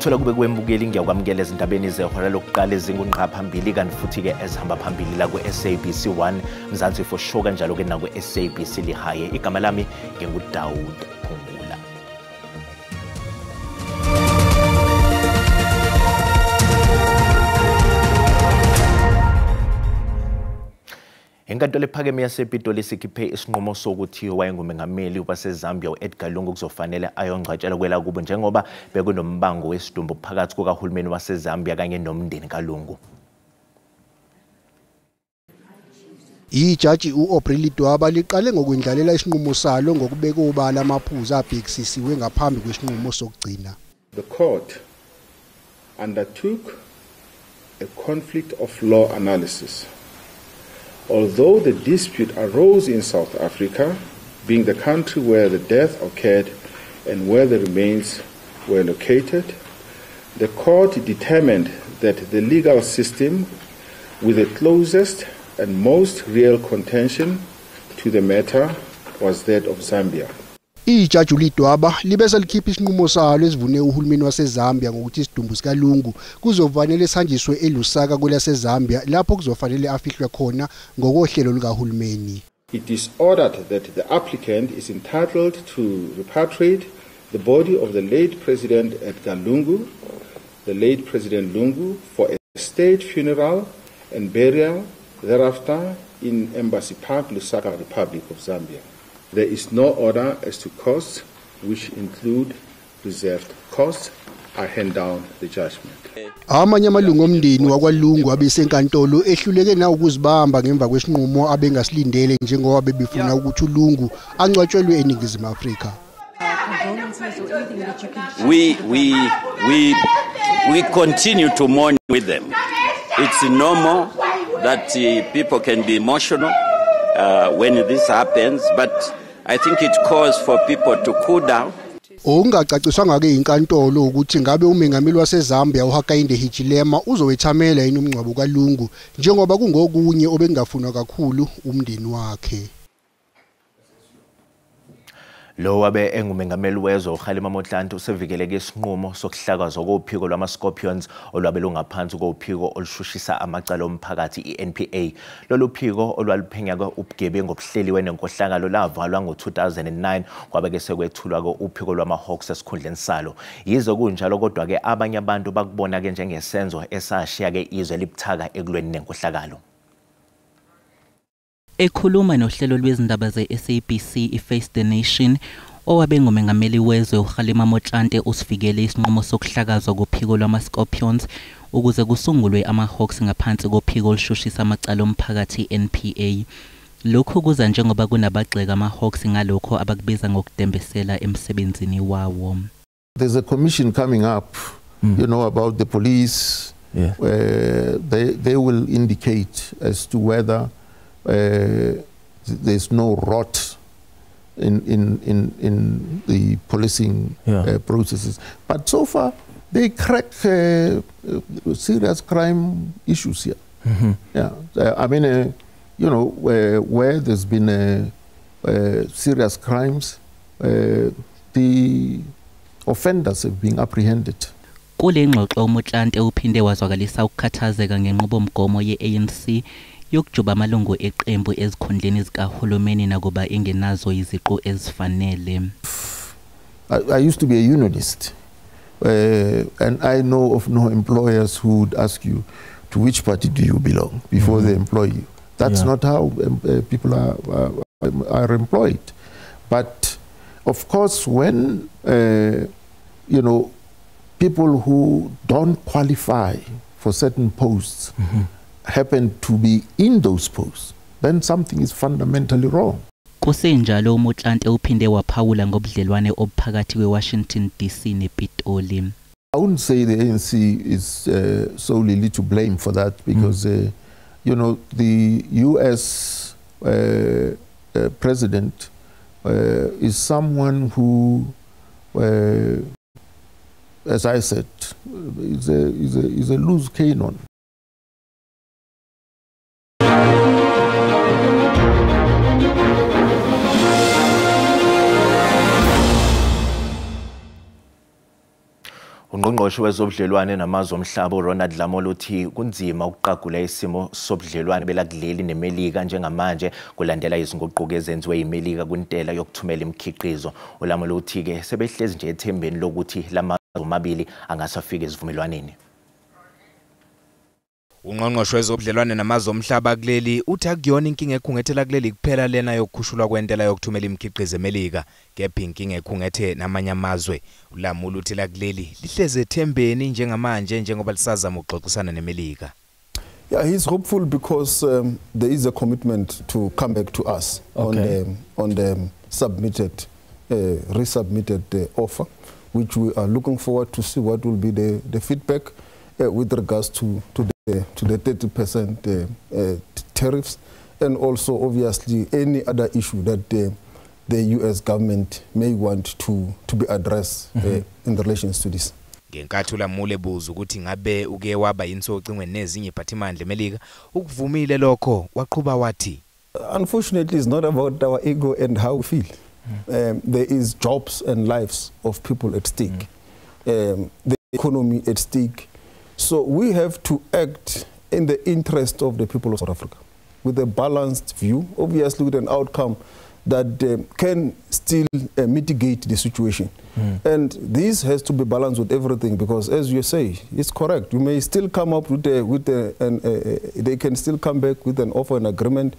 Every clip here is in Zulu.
Ukuthola kube kwembukeli ngiyakwamukela ezindabeni zehora lokuqala ezingunqa phambili kanti futhi ke ezihamba phambili la kwe-SABC 1 Mzansi for sure kanjalo ke na kwe-SABC Lihaye. Igama lami nginguDawud Phungula. Inkantolo ephakeme yasePitoli sikhiphe isinqumo sokuthi wayengumengameli waseZambia uEdgar Lungu kuzofanele ayongcwatshelwa kwela kubo njengoba bekunombango wesidumbu phakathi kukahulumeni waseZambia kanye nomndeni kaLungu. Ijaji uAubrey Lidwaba liqale ngokwendlalela isinqumo salo ngokubeka obala amaphuzu abhekisisiwe ngaphambi kwesinqumo sokugcina. The court undertook a conflict of law analysis. Although the dispute arose in South Africa, being the country where the death occurred and where the remains were located, the court determined that the legal system with the closest and most real contention to the matter was that of Zambia. Ijaji uLidwaba libese likhipha isinqumo salo esivune uhulumeni waseZambia ngokuthi isidumbu sikaLungu kuzofanele sanjiswe eLusaka kwelaseZambia lapho kuzofanele afihlwe khona ngokohlelo likahulumeni. It is ordered that the applicant is entitled to repatriate the body of the late President Edgar Lungu, the late President Lungu, for a state funeral and burial thereafter in Embassy Park, Lusaka, Republic of Zambia. There is no order as to costs, which include reserved costs. I hand down the judgment. Amanye amalungu omndeni wakwaLungu abesenkantolo ehluleke na ukuzibamba ngemva kwesinqumo abengasilindele njengoba bebefuna ukuthi uLungu angcwatshelwe eNingizimu Afrika. We continue to mourn with them. It's normal that people can be emotional when this happens, but I think it calls for people to cool down. Ongacaciswanga ke inkantolo ukuthi ngabe umengameli waseZambia uHakainde Hichilema uzowethamela yini umngcwabo kaLungu njengoba kungokunye obengafunwa kakhulu umndeni wakhe. Lo wabe engumengameli wezwe uKhalima Motlanthe usevikeleke isinqumo sokuhlakazwa kophiko lwama-Scorpions olwabe lungaphansi kophiko olushushisa amacala omphakathi iNPA. Lolu phiko olwaluphenya ubugebengu obuhleliwe nenkohlakalo lavalwa ngo-2009 kwabe ke sekwethulwa uphiko lwama-Hawks esikhundleni salo. Yize kunjalo kodwa ke abanye abantu bakubona ke njengesenzo esashiya ke izwe libuthaka ekulweni nenkohlakalo. Ekhuluma nohlelo lwezindaba ze-SABC iFace the Nation, owabe ngumengameli wezwe uKhalima Motlanthe usivikele isinqumo sokuhlakazwa kophiko lwama-Scorpions ukuze kusungulwe ama-Hawks ngaphansi kophiko olushushisa amacala omphakathi NPA. Lokhu kuza njengoba kunabagxeka ama-Hawks ngalokho abakubiza ngokudembesela emsebenzini wawo. There's a commission coming up, you know, about the police. Yeah. They will indicate as to whether there's no rot in the policing processes, but so far they crack serious crime issues here. Yeah, I mean, you know, where there's been serious crimes, the offenders have been apprehended. Kule ngxoxo uMotlanthe uphinde wazwakalisa ukukhathazeka ngenqubomgomo ye-ANC yokujuba amalungu eqembu ezikhundleni zikahulumeni nakuba ingenazo iziqu ezifanele. I used to be a unionist, and I know of no employers who would ask you to which party do you belong before they employ you. That's not how people are employed. But of course, when you know, people who don't qualify for certain posts happen to be in those posts, then something is fundamentally wrong. Kusenjalo uMotlanthe uphinde waphawula ngobudlelwane obuphakathi kweWashington DC nePitoli. I wouldn't say the ANC is solely to blame for that because you know, the US president is someone who as I said is a loose cannon. Ungqongqoshe wezobudlelwane namazwe omhlaba uRonald Lamola uthi kunzima ukuqagula isimo sobudlelwane belakuleli neMelika njengamanje kulandela izinguquko ezenziwe yiMelika kwintela yokuthumela imikhiqizo. uLamola uthi ke sebehlezi nje ethembeni lokuthi lamazwe omabili angasafika esivumelwaneni. Ungqongqoshe wezobudlelwane namazwe omhlaba kuleli uthi akuyona inkinga ekhungethela kuleli kuphela lena yokukhushulwa kwentela yokuthumela imikhiqizo eMelika, kepha inkinga ekhungethe namanye amazwe. uLamola uthi la kuleli lihleze ethembeni njengamanje njengoba lisazama ukuxoxisana neMelika. Yeah, he's hopeful because there is a commitment to come back to us on the submitted, resubmitted offer, which we are looking forward to see what will be the feedback with regards to the 30% tariffs, and also obviously any other issue that the US government may want to be addressed in relations to this. Ngenkathi uLamola ebuza ukuthi ngabe uke waba yinsocingweni nezinye iphathimandla eMelika ukuvumile lokho waqhuba wathi, unfortunately it's not about our ego and how we feel. There is jobs and lives of people at stake, the economy at stake. So we have to act in the interest of the people of South Africa with a balanced view, obviously with an outcome that can still mitigate the situation. And this has to be balanced with everything, because as you say, it's correct. You may still come up with they can still come back with an offer and agreement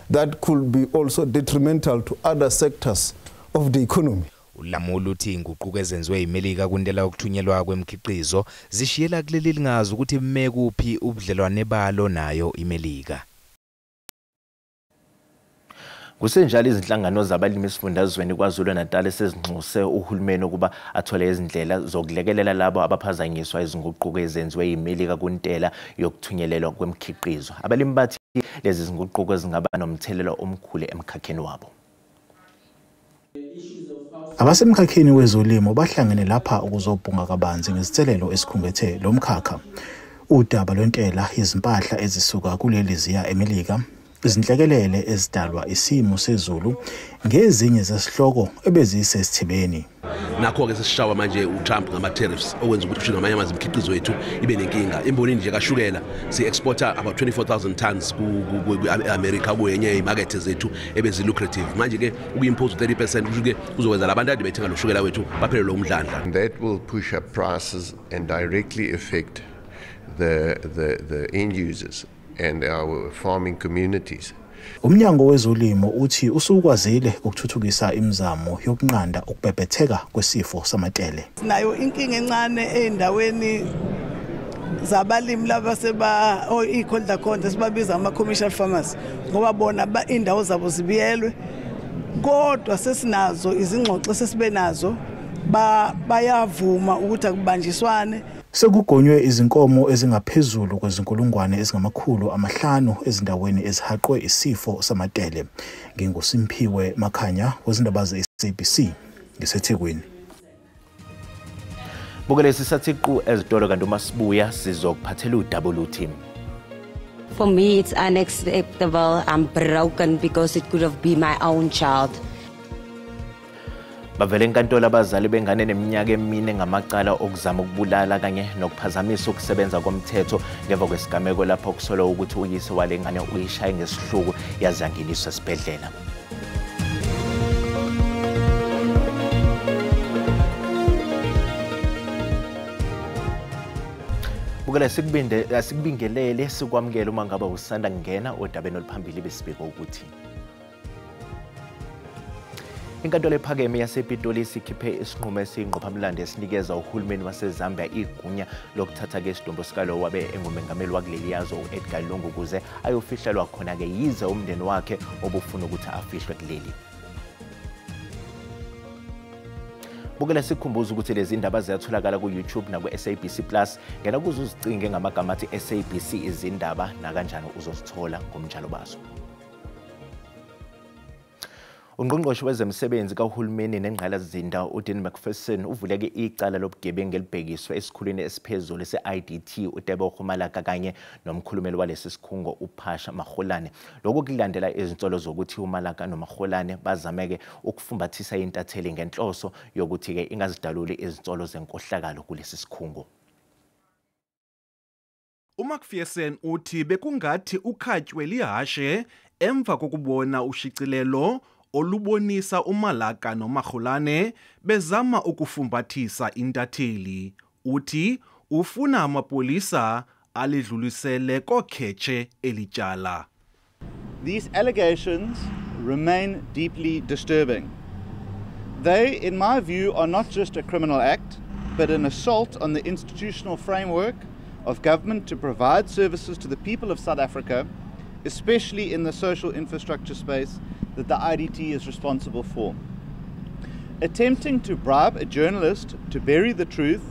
that could be also detrimental to other sectors of the economy. uLamola uthi inguquko ezenziwe yiMelika kwindlela yokuthunyelwa kwemikhiqizo zishiyela kuleli lingazi ukuthi mekuphi ubudlelwane balo nayo iMelika. Kusenjalo izinhlangano zabalimi esifundazweni KwaZulu-Natal sezinxuse uhulumeni ukuba athole izindlela zokulekelela labo abaphazanyiswa izinguquko ezenziwe yiMelika kuntela yokuthunyelelwa kwemikhiqizo. Abalimi bathi lezi zinguquko ezingaba nomthelelo omkhulu emkhakheni wabo. Abasemkhakheni wezolimo bahlangene lapha ukuzobhunga kabanzi ngesithelelo esikhungethe lo mkhakha. Udaba lwentela izimpahla ezisuka kuleli ziya eMelika, izinhlekelele ezidalwa isimo sezulu ngezinye zesihloko ebezisesithibeni. Nakho ke sesishawa manje uTrump ngama tariffs okwenza ukuthi kushinga amanye amazwe imikhiqizo yethu ibe nenkinga. Imboni nje kashukela si-exporta about 24,000 tons ku-America kuyenye imarket zethu ebezi lucrative. Manje ke ukuyimpose 30% kusho ke kuzokwenza labantu ade bethenga lo shukela wethu baphelele umdlandla. That will push up prices and directly affect the end users and our farming communities. Umnyango wezolimo uthi usukwazile ukuthuthukisa imizamo yokunqanda ukubhebhetheka kwesifo samatele. Nayo inkinga encane endaweni zabalimi laba seba ikhonda khonda sibabiza ama commercial farmers ngoba bona indawo zabo zibiyelwe, kodwa sesinazo izingxoxo sesibe nazo bayavuma ukuthi akubanjiswane. Sekugonywe izinkomo ezingaphezulu kwezinkulungwane ezingamakhulu ezindaweni ezihaqwe isifo samatele. NginguSimphiwe Makhanya wezindaba ze-SABC ngiseThekwini. Bukele sisathiqu ezitolo kanti uma sibuya sizokuphathela uWT. For me it's unacceptable. I'm broken because it could have been my own child. Bavele enkantolo abazali bengane neminyaka emine ngamacala okuzama ukubulala kanye nokuphazamisa ukusebenza komthetho ngemva kwesigameko lapho kusolwa ukuthi uyise walengane uyishaye ngesihluku yazangeniswa esibhedlela. Bukele sikubingelele sikwamukela uma ngaba usanda kungena odabeni oluphambili besibiko ukuthi inkantolo ephakeme yasePitoli isikhiphe isinqumo esiyingqophamlando esinikeza uhulumeni waseZambia igunya lokuthatha ke isidumbu sikalo wabe engumengameli wakuleli yazo uEdgar Lungu ukuze ayofihlelwa khona ke yize umndeni wakhe obufuna ukuthi afihlwe kuleli. Bukele sikhumbuza ukuthi lezi ndaba ziyatholakala ku-YouTube na ku-SABC Plus. Ngena kuze uzicinge ngamagama athi SABC izindaba na kanjani uzosithola ngomnjalo bazo. Ungqongqoshe wezemsebenzi kahulumeni nengqalazinda uDean McPherson uvuleke icala lobugebengu elibhekiswe esikhulwini esiphezulu se-IDT uTebogo Malaka kanye nomkhulumeli walesi sikhungo uPhasha Magolane. Lokho kulandela izinsolo zokuthi uMalaka noMagolane bazameke ukufumbathisa intatheli ngenhloso yokuthi ke ingazidaluli izinsolo zenkohlakalo kulesi sikhungo. uMcPherson uthi bekungathi ukhatywe lihashe emva kokubona ushicilelo olubonisa uMalaka noMagolane bezama ukufumbathisa intatheli. Uthi ufuna amapolisa alidlulisele kokhetshe elityala. These allegations remain deeply disturbing. They, in my view, are not just a criminal act, but an assault on the institutional framework of government to provide services to the people of South Africa, especially in the social infrastructure space that the IDT is responsible for. Attempting to bribe a journalist to bury the truth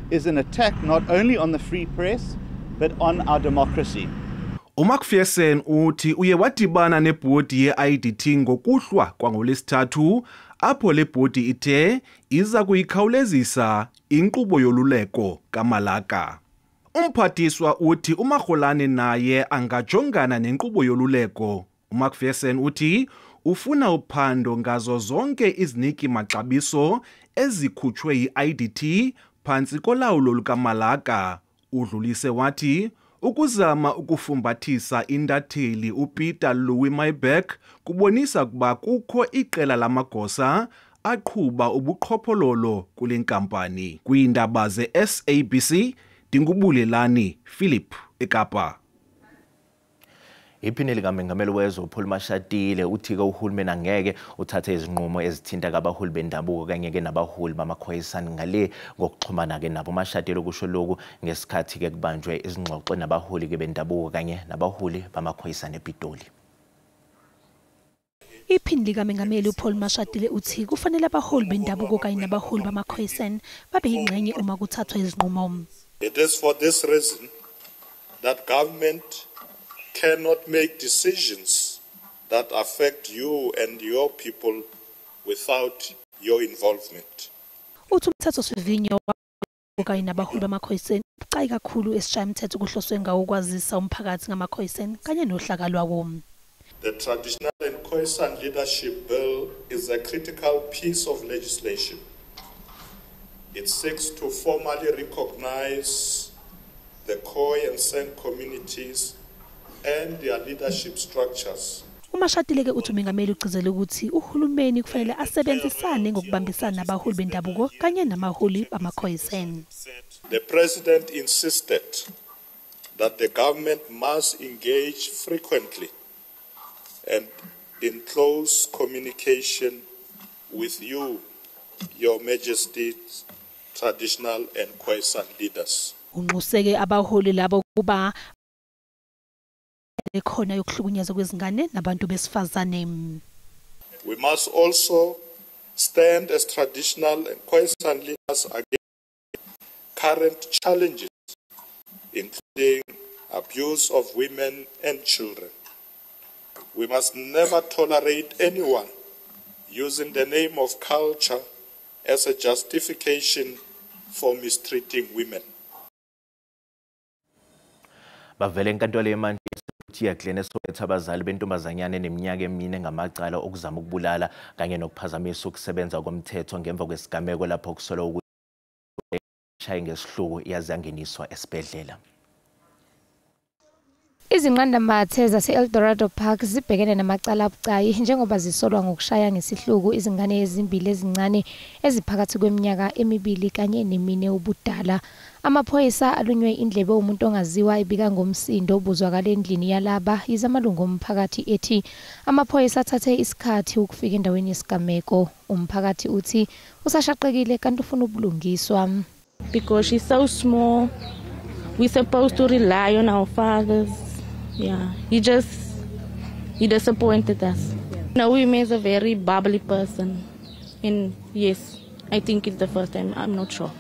is an attack not only on the free press, but on our democracy. uMcPherson uthi uye wadibana nebhodi ye-IDT ngokuhlwa kwangoLesithathu apho le bhodi ithe iza kuyikhawulezisa inkqubo yoluleko kaMalaka. Umphathiswa uthi uMagolane naye angajongana nenkqubo yoluleko. uMcPherson uthi ufuna uphando ngazo zonke iziniki maxabiso ezikhutshwe yi-IDT phantsi kolawulo lukaMalaka. Udlulise wathi ukuzama ukufumbathisa intatheli uPeter Louis Myburgh kubonisa kuba kukho iqela lamagosa aqhuba ubuqhophololo kule nkampani. Kwiindaba ze-SABC, Dingubulelani Philip eKapa. Iphini likaMengameli wezwe uPaul Mashatile uthi ke uhulumeni angeke uthathe izinqumo ezithinta kabaholi bendabuko kanye ke nabaholi bamakhoyisana ngale ngokuxhumana ke nabo. Mashatile kusho lokhu ngesikhathi ke kubanjwe izingxoxo nabaholi ke bendabuko kanye nabaholi bamakhoyisana ePitoli. Iphini likaMengameli uPaul Mashatile uthi kufanele abaholi bendabuko kanye nabaholi bamakhoyisana babe yingxenye uma kuthathwa izinqumo. It is for this reason that government cannot make decisions that affect you and your people without your involvement. Uthi umthethosivivinyo kanye nabaholi bamakhoyisana ubucayi kakhulu esishayamthetho kuhloswe ngawo ukwazisa umphakathi ngamakhoyisana kanye nohlaka lwawo. The Traditional and Khoisan Leadership Bill is a critical piece of legislation. It seeks to formally recognize the Khoi and San communities and their leadership structures. uMashatile ke uthi uMengameli ugcizela ukuthi uhulumeni kufanele asebenzisane ngokubambisana nabaholi bendabuko kanye namaholi bamakhoyisana. The President insisted that the government must engage frequently and in close communication with you, Your Majesty's traditional and Khoisan leaders. Unquseke abaholi labo kuba ekhona yokuhlukunyezwa kwezingane nabantu besifazane. We must also stand as traditional and Khoisan leaders against current challenges, including abuse of women and children. We must never tolerate anyone using the name of culture as a justification for mistreating women. Bavele enkantolo yemantshi Glen Soweto abazali bentombazanyana eneminyaka emine ngamacala okuzama ukubulala kanye nokuphazamisa ukusebenza komthetho ngemva kwesigameko lapho kusolwa ukuthi shaye ngesihluku yazangeniswa esibhedlela. Izinqandamathe zase-Eldorado Park zibhekene namacala abucayi njengoba zisolwa ngokushaya ngesihluku izingane ezimbili ezincane eziphakathi kweminyaka emibili kanye nemine ubudala. Amaphoyisa alunywe indlebe umuntu ongaziwa ebika ngomsindo obuzwakala endlini yalaba yize amalungu omphakathi ethi amaphoyisa athathe isikhathi ukufika endaweni yesigameko. Umphakathi uthi usashaqekile kanti ufuna ubulungiswa. Because she's so small, we're supposed to rely on our fathers. Yeah, he disappointed us. Naomi is a very bubbly person, and yes, I think it's the first time. I'm not sure.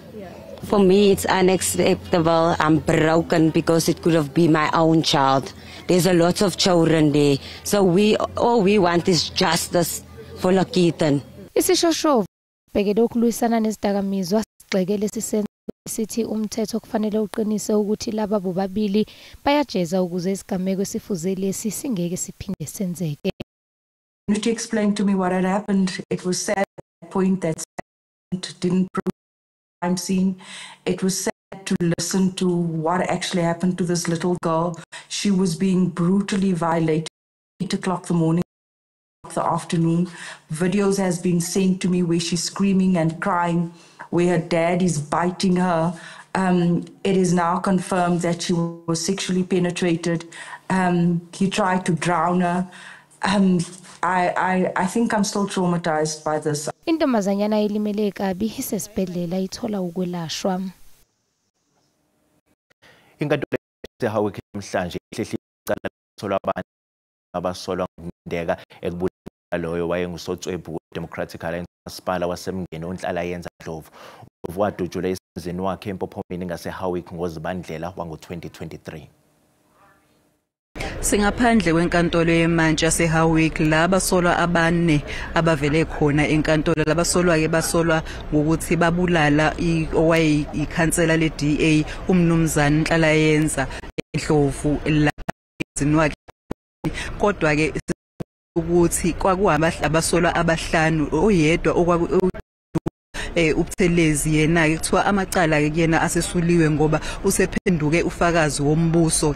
For me, it's unacceptable. I'm broken because it could have been my own child. There's a lot of children there. So all we want is justice for Lakitan. Isishoshovu bhekele ukulwisana nezidakamizwa sigxekele sisenzo sithi umthetho kufanele uqinise ukuthi laba bobabili bayajeza ukuze isigameko esifuze lesi singeke siphinde senzeke. To explain to me what had happened, it was sad at that point that didn't prove the crime scene. It was sad to listen to what actually happened to this little girl. She was being brutally violated at 8 o'clock in the morning, the afternoon. Videos has been sent to me where she's screaming and crying, where her dad is biting her. It is now confirmed that she was sexually penetrated. He tried to drown her. I think I'm still traumatized by this. Intombazanyana elimele kabi isesibhedlela ithola ukwelashwa. Inkantolo yaseHowick namhlanje ihlehla icala lokusolwa abantu abasolwa ngokundeka ekubulala loyo wayengusotswebhu Democratic Alliance uMasipala waseMngeni onhlala yenza Ndlovu. Ndlovu wadutshula esenzini wakhe empophomeni ngaseHowick ngoZibandlela wango-2023. Singaphandle kwenkantolo yemantshi yaseHowick laba solwa abane abavele khona enkantolo labasolwa ke basolwa ngokuthi babulala ikhansela leDA umnumzana Nhlala yenza Ndlovu la kodwa ke ukuthi kwakuabasolwa abahlanu oyedwa ubuthelezi yena ke kuthiwa amacala ke kuyena asesuliwe ngoba usephenduke ufakazi wombuso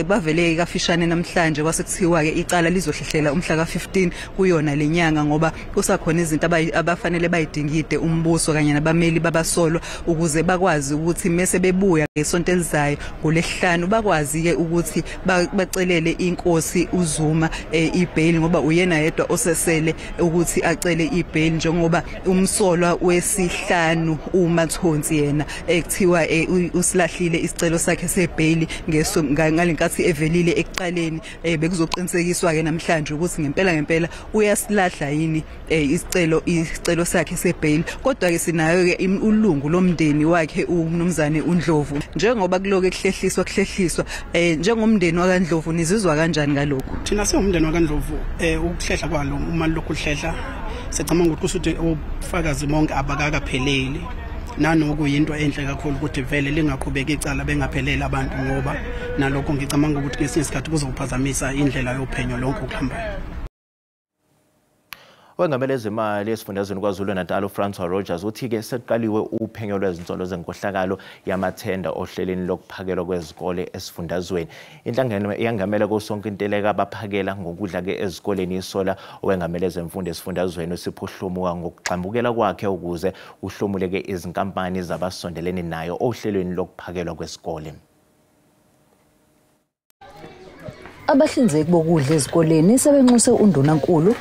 bavele kafishane namhlanje kwasekuthiwa ke icala lizohlehlela umhla ka15 kuyona lenyanga ngoba kusakhona izinto abafanele bayidingide umbuso kanye nabameli babasolwa ukuze bakwazi ukuthi mase bebuya ngesonto elizayo ngolesihlanu bakwazi ke ukuthi bacelele inkosi uZuma ibail ngoba uyena yedwa osesele ukuthi acele ibail njengoba umsolwa wesihlanu uMathonsi yena ekuthiwa usilahlile isicelo sakhe sebail ngalenkathi evelile ekuqaleni bekuzoqinisekiswa ke namhlanje ukuthi ngempela uyasilahla yini isicelo sakhe sebail kodwa ke sinayo ke ulungu lomndeni wakhe umnumzane uNdlovu njengoba kuloke kuhlehliswa njengomndeni wakaNdlovu nizizwa kanjani ngalokho thina singumndeni wakaNdlovu ukuhlehla kwalo uma lokhu hlehla secamanga ukuthi kusuthi ufakazi monke abakakapheleli nanokuyinto enhle kakhulu ukuthi vele lingaqhubeka icala bengapheleli abantu ngoba nalokho ngicamanga ukuthi ngesinye isikhathi kuzokuphazamisa indlela yophenyo lonke ukuhambayo. Wengamele ezimali esifundazweni KwaZulu-Natal uFrancois Rogers uthi-ke sekuqaliwe uphenyo lwezinsolo zenkohlakalo yamathenda ohlelweni lokuphakelwa kwezikole esifundazweni. Inhlangano iyangamele kusonke inteleka abaphakela ngokudla-ke ezikoleni isola owengamele ezemfundo esifundazweni uSipho Hlumuka ngokugxambukela kwakhe ukuze uhlomuleke izinkampani zabasondelene nayo ohlelweni lokuphakelwa kwezikole. Abahlinzeki bokudla ezikoleni sebenxuse undunankulu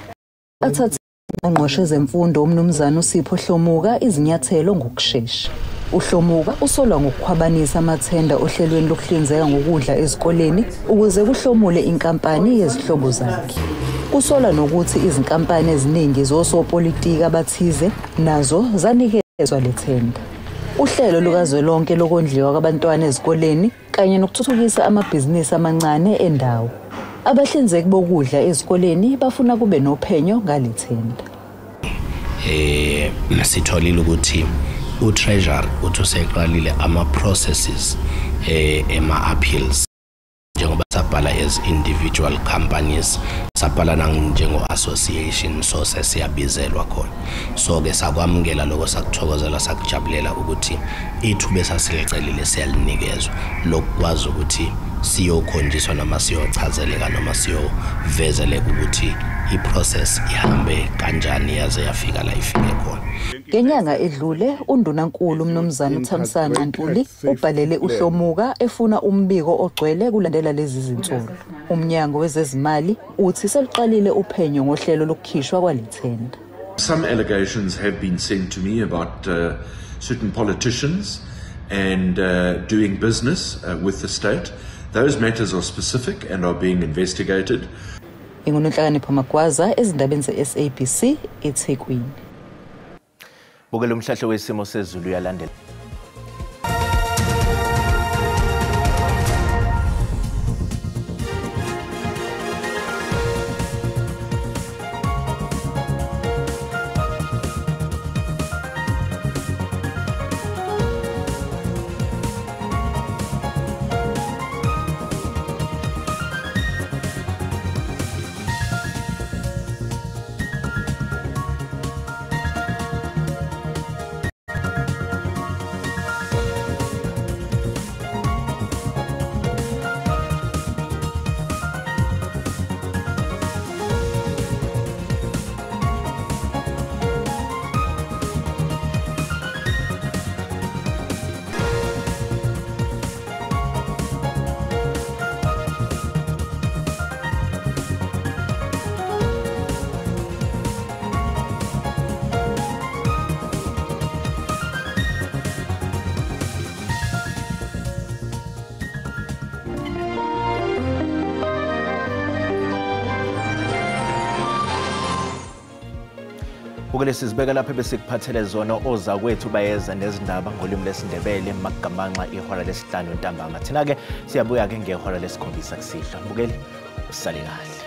athathe ungqoshe zemfundo umnumzana uSipho Hlumuka izinyathelo ngokusheshsha. uHlomuka usolwa ngokukhwabanisa amathenda ohlelweni lokuhlinzeka ngokudla ezikoleni ukuze kuhlomule inkampani yezihlobo zakhe. Kusolwa nokuthi izinkampani eziningi zosopolitiki abathize nazo zanikezwa lethenda. Uhlelo lukazwelonke lokondliwa kwabantwana ezikoleni kanye nokuthuthukisa amabhizinisi amancane endawo. Abahlinzeki bokudla ezikoleni bafuna kube nophenyo ngalethenda. Nasitholile ukuthi uTreasury uthuseqalile ama processes ema appeals njengoba sabhala as individual companies sabhala njengo association so sesiyabizelwa khona so ke sakwamukela lokho sakuthokozela sakujabulela ukuthi ithuba esasilicelile siyalinikezwa lokwazi ukuthi siyokhonjiswa noma siyochazeleka noma siyovezeleka ukuthi iprocess ihambe kanjani yaze yafika la ifike khona. Ngenyanga edlule undunankulu umnumzana uThamsanqa Ntuli ubhalele uHlomuka efuna umbiko ogcwele kulandela lezi zinsolo. Umnyango wezezimali uthi seliqalile uphenyo ngohlelo lokukhishwa kwalethenda. Some allegations have been sent to me about certain politicians and doing business with the state. Those matters are specific and are being investigated. Ingunhlakanipho Magwaza ezindabeni zeSABC eThekwini. Bukela umhlahlo wesimo sezulu yalandela. Bukele sizibeka lapha besikuphathele zona oza kwethu bayeza nezindaba ngolimi lesiNdebele Magamanxa ihora lesihlanu ntambama. Thina ke siyabuya ke ngehora lesikhombisa kusihlwa. Bukele usale kahle.